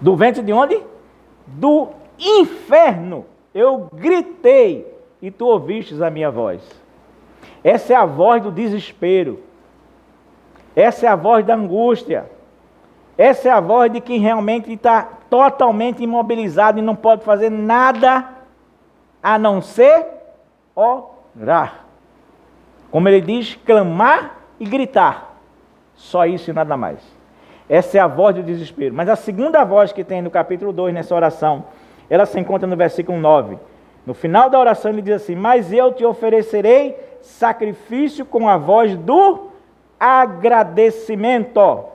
Do ventre de onde? Do inferno eu gritei e tu ouvistes a minha voz. Essa é a voz do desespero. Essa é a voz da angústia. Essa é a voz de quem realmente está totalmente imobilizado e não pode fazer nada a não ser orar. Como ele diz, clamar e gritar. Só isso e nada mais. Essa é a voz do desespero. Mas a segunda voz que tem no capítulo 2 nessa oração, ela se encontra no versículo 9. No final da oração ele diz assim: mas eu te oferecerei sacrifício com a voz do agradecimento.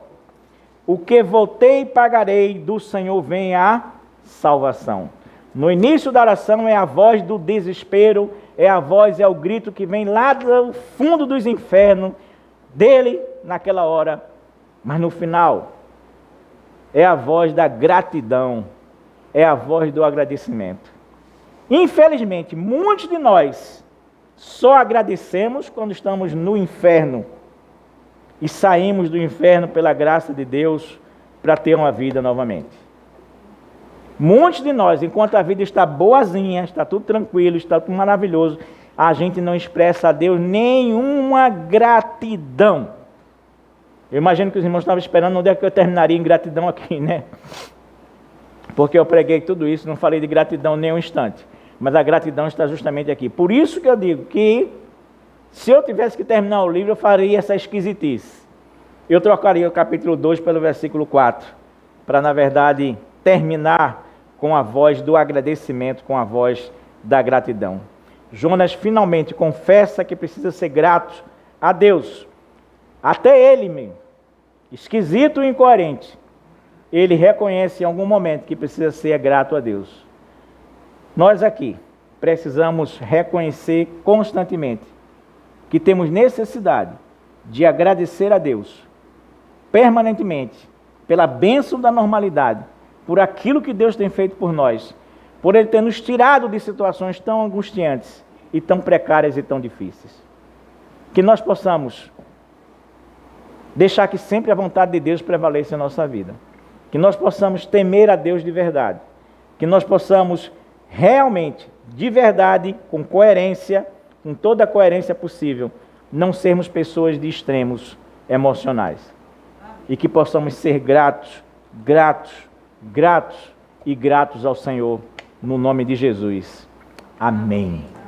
O que voltei pagarei, do Senhor vem a salvação. No início da oração é a voz do desespero, é o grito que vem lá do fundo dos infernos, dele naquela hora. Mas no final, é a voz da gratidão, é a voz do agradecimento. Infelizmente, muitos de nós só agradecemos quando estamos no inferno e saímos do inferno pela graça de Deus para ter uma vida novamente. Muitos de nós, enquanto a vida está boazinha, está tudo tranquilo, está tudo maravilhoso, a gente não expressa a Deus nenhuma gratidão. Eu imagino que os irmãos estavam esperando onde é que eu terminaria em gratidão aqui, né? Porque eu preguei tudo isso, não falei de gratidão nem um instante. Mas a gratidão está justamente aqui. Por isso que eu digo que, se eu tivesse que terminar o livro, eu faria essa esquisitice. Eu trocaria o capítulo 2 pelo versículo 4, para, na verdade, terminar com a voz do agradecimento, com a voz da gratidão. Jonas finalmente confessa que precisa ser grato a Deus. Até ele mesmo, esquisito e incoerente, ele reconhece em algum momento que precisa ser grato a Deus. Nós aqui precisamos reconhecer constantemente que temos necessidade de agradecer a Deus permanentemente pela bênção da normalidade, por aquilo que Deus tem feito por nós, por Ele ter nos tirado de situações tão angustiantes e tão precárias e tão difíceis. Que nós possamos deixar que sempre a vontade de Deus prevaleça em nossa vida. Que nós possamos temer a Deus de verdade. Que nós possamos realmente, de verdade, com coerência, com toda a coerência possível, não sermos pessoas de extremos emocionais. E que possamos ser gratos e gratos ao Senhor, no nome de Jesus. Amém.